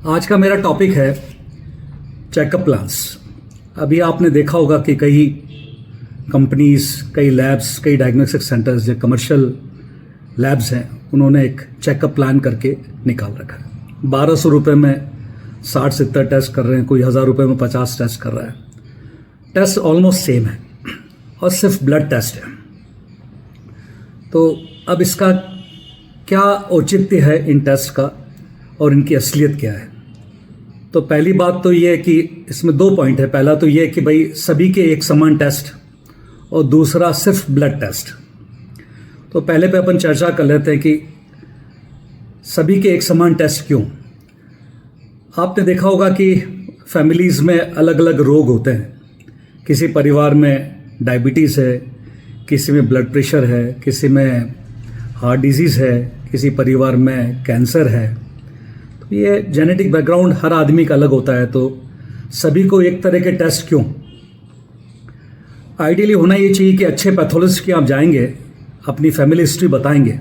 आज का मेरा टॉपिक है चेकअप प्लान्स। अभी आपने देखा होगा कि कई कंपनीज, कई लैब्स, कई डायग्नोस्टिक सेंटर्स जो कमर्शियल लैब्स हैं उन्होंने एक चेकअप प्लान करके निकाल रखा है। 1200 रुपये में 60-70 टेस्ट कर रहे हैं, कोई 1000 रुपये में 50 टेस्ट कर रहा है। टेस्ट ऑलमोस्ट सेम है और सिर्फ ब्लड टेस्ट है। तो अब इसका क्या औचित्य है इन टेस्ट का और इनकी असलियत क्या है? तो पहली बात तो ये है कि इसमें 2 पॉइंट है। पहला तो ये है कि भाई सभी के एक समान टेस्ट और दूसरा सिर्फ ब्लड टेस्ट। तो पहले पे अपन चर्चा कर लेते हैं कि सभी के एक समान टेस्ट क्यों। आपने देखा होगा कि फैमिलीज़ में अलग अलग रोग होते हैं। किसी परिवार में डायबिटीज़ है, किसी में ब्लड प्रेशर है, किसी में हार्ट डिजीज़ है, किसी परिवार में कैंसर है। तो ये जेनेटिक बैकग्राउंड हर आदमी का अलग होता है। तो सभी को एक तरह के टेस्ट क्यों? आइडियली होना ये चाहिए कि अच्छे पैथोलॉजिस्ट के आप जाएंगे, अपनी फैमिली हिस्ट्री बताएंगे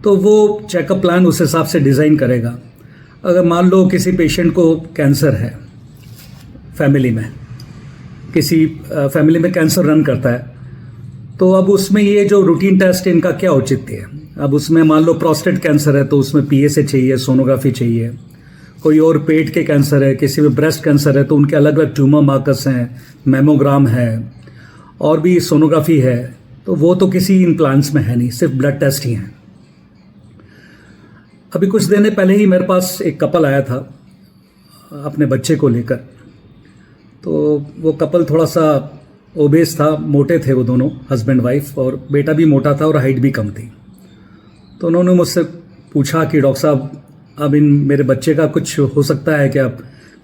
तो वो चेकअप प्लान उस हिसाब से डिज़ाइन करेगा। अगर मान लो किसी पेशेंट को कैंसर है, फैमिली में किसी फैमिली में कैंसर रन करता है, तो अब उसमें ये जो रूटीन टेस्ट इनका क्या औचित्य है? अब उसमें मान लो प्रोस्टेट कैंसर है तो उसमें पीएसए चाहिए, सोनोग्राफी चाहिए। कोई और पेट के कैंसर है, किसी में ब्रेस्ट कैंसर है तो उनके अलग अलग ट्यूमर मार्कर्स हैं, मैमोग्राम है और भी सोनोग्राफी है। तो वो तो किसी इन प्लान्स में है नहीं, सिर्फ ब्लड टेस्ट ही हैं। अभी कुछ दिन पहले ही मेरे पास एक कपल आया था अपने बच्चे को लेकर। तो वो कपल थोड़ा सा ओबेस था, मोटे थे वो दोनों, हस्बैंड वाइफ, और बेटा भी मोटा था और हाइट भी कम थी। तो उन्होंने मुझसे पूछा कि डॉक्टर साहब अब इन मेरे बच्चे का कुछ हो सकता है क्या,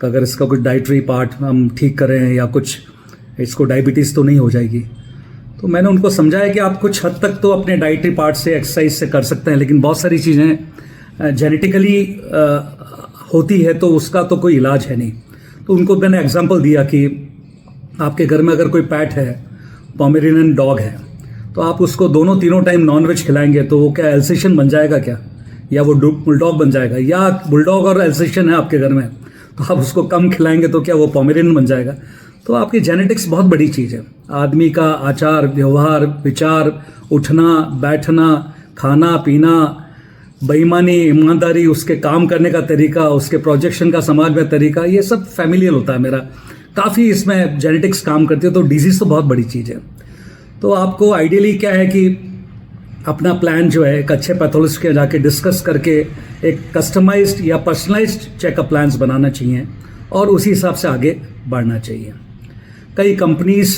अगर इसका कुछ डाइटरी पार्ट हम ठीक करें या कुछ इसको डायबिटीज़ तो नहीं हो जाएगी? तो मैंने उनको समझाया कि आप कुछ हद तक तो अपने डाइटरी पार्ट से, एक्सरसाइज से कर सकते हैं, लेकिन बहुत सारी चीज़ें जेनेटिकली होती है तो उसका तो कोई इलाज है नहीं। तो उनको मैंने एग्जांपल दिया कि आपके घर में अगर कोई पैट है, पोमेरेनियन डॉग है, तो आप उसको तीनों टाइम नॉनवेज खिलाएंगे तो वो क्या एल्सेशियन बन जाएगा क्या, या वो बुलडॉग बन जाएगा? या बुलडॉग और एल्सेशियन है आपके घर में तो आप उसको कम खिलाएंगे तो क्या वो पोमेरेनियन बन जाएगा? तो आपकी जेनेटिक्स बहुत बड़ी चीज़ है। आदमी का आचार व्यवहार, विचार, उठना बैठना, खाना पीना, बेईमानी, ईमानदारी, उसके काम करने का तरीका, उसके प्रोजेक्शन का समाज में तरीका, ये सब फैमिलियल होता है। मेरा काफ़ी इसमें जेनेटिक्स काम करती है। तो डिजीज़ तो बहुत बड़ी चीज़ है। तो आपको आइडियली क्या है कि अपना प्लान जो है एक अच्छे पैथोलॉजिस्ट के जाके डिस्कस करके एक कस्टमाइज्ड या पर्सनलाइज्ड चेकअप प्लान्स बनाना चाहिए और उसी हिसाब से आगे बढ़ना चाहिए। कई कंपनीज,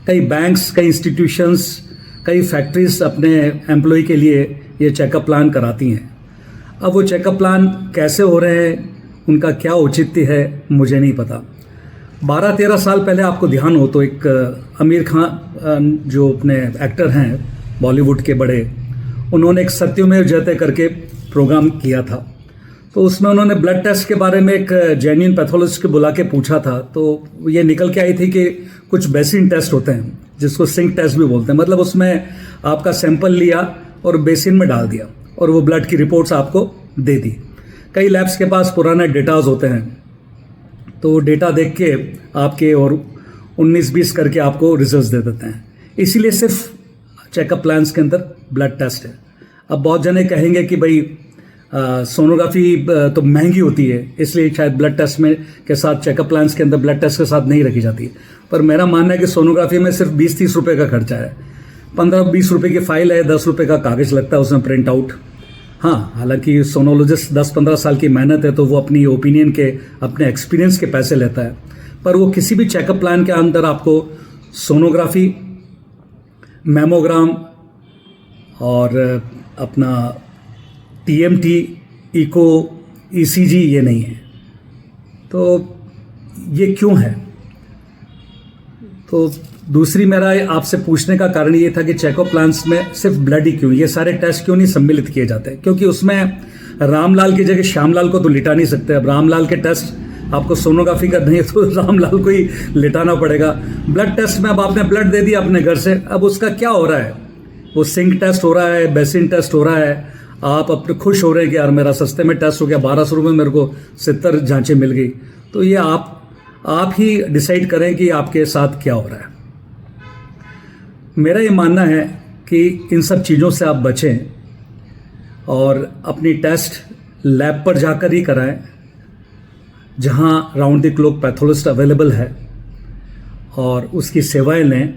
कई बैंक्स, कई इंस्टीट्यूशंस, कई फैक्ट्रीज अपने एम्प्लॉय के लिए ये चेकअप प्लान कराती हैं। अब वो चेकअप प्लान कैसे हो रहे हैं, उनका क्या औचित्य है, मुझे नहीं पता। 12-13 साल पहले आपको ध्यान हो तो एक आमिर खान जो अपने एक्टर हैं बॉलीवुड के बड़े, उन्होंने एक सत्यमेव जयते करके प्रोग्राम किया था। तो उसमें उन्होंने ब्लड टेस्ट के बारे में एक जेन्युइन पैथोलॉजिस्ट को बुला के पूछा था। तो ये निकल के आई थी कि कुछ बेसिन टेस्ट होते हैं जिसको सिंक टेस्ट भी बोलते हैं। मतलब उसमें आपका सैंपल लिया और बेसिन में डाल दिया और वो ब्लड की रिपोर्ट्स आपको दे दी। कई लैब्स के पास पुराने डेटाज होते हैं तो वो डेटा देख के आपके और 19-20 करके आपको रिजल्ट्स दे देते हैं। इसीलिए सिर्फ चेकअप प्लान्स के अंदर ब्लड टेस्ट है। अब बहुत जने कहेंगे कि भाई सोनोग्राफी तो महंगी होती है, इसलिए शायद ब्लड टेस्ट में के साथ चेकअप प्लान्स के अंदर ब्लड टेस्ट के साथ नहीं रखी जाती। पर मेरा मानना है कि सोनोग्राफी में सिर्फ 20-30 रुपये का खर्चा है। 15-20 रुपये की फाइल है, 10 रुपये का कागज़ लगता है उसमें प्रिंट आउट। हाँ, हालांकि सोनोलॉजिस्ट 10-15 साल की मेहनत है तो वो अपनी ओपिनियन के, अपने एक्सपीरियंस के पैसे लेता है। पर वो किसी भी चेकअप प्लान के अंदर आपको सोनोग्राफी, मैमोग्राम और अपना टीएमटी, इको, ईसीजी ये नहीं है। तो ये क्यों है? तो दूसरी मेरा आपसे पूछने का कारण ये था कि चेकअप प्लान्स में सिर्फ ब्लड ही क्यों, ये सारे टेस्ट क्यों नहीं सम्मिलित किए जाते? क्योंकि उसमें रामलाल की जगह श्यामलाल को तो लिटा नहीं सकते। अब रामलाल के टेस्ट आपको सोनोग्राफी करनी है तो रामलाल को ही लिटाना पड़ेगा। ब्लड टेस्ट में अब आपने ब्लड दे दिया अपने घर से, अब उसका क्या हो रहा है? वो सिंक टेस्ट हो रहा है, बेसिन टेस्ट हो रहा है, आप अपने खुश हो रहे हैं कि यार मेरा सस्ते में टेस्ट हो गया, 1200 रुपये मेरे को 70 जांचें मिल गई। तो ये आप ही डिसाइड करें कि आपके साथ क्या हो रहा है। मेरा ये मानना है कि इन सब चीज़ों से आप बचें और अपनी टेस्ट लैब पर जाकर ही कराएं, जहां round the clock pathologist available है, और उसकी सेवाएं लें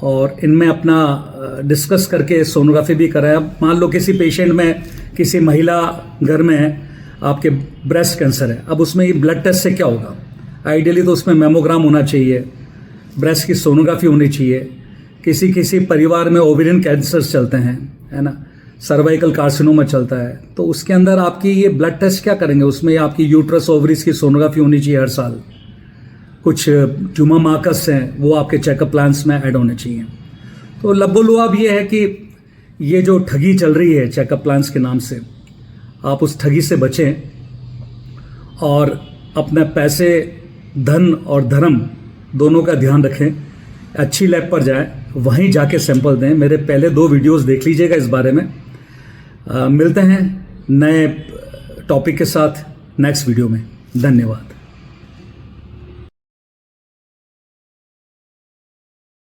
और इनमें अपना डिस्कस करके सोनोग्राफी भी कराएं। मान लो किसी पेशेंट में, किसी महिला घर में है, आपके ब्रेस्ट कैंसर है, अब उसमें ये ब्लड टेस्ट से क्या होगा? आइडियली तो उसमें मेमोग्राम होना चाहिए, ब्रेस्ट की सोनोग्राफी होनी चाहिए। किसी परिवार में ओवेरियन कैंसर चलते हैं, है ना, सर्वाइकल कार्सिनोमा चलता है, तो उसके अंदर आपकी ये ब्लड टेस्ट क्या करेंगे? उसमें आपकी यूट्रस ओवरीज की सोनोग्राफी होनी चाहिए हर साल। कुछ ट्यूमर मार्कर्स हैं वो आपके चेकअप प्लान्स में ऐड होने चाहिए। तो लबोलुआब ये है कि ये जो ठगी चल रही है चेकअप प्लान्स के नाम से, आप उस ठगी से बचें और अपने पैसे, धन और धर्म दोनों का ध्यान रखें। अच्छी लैब पर जाएं, वहीं जाके सैंपल दें। मेरे पहले 2 वीडियोस देख लीजिएगा इस बारे में। मिलते हैं नए टॉपिक के साथ नेक्स्ट वीडियो में। धन्यवाद।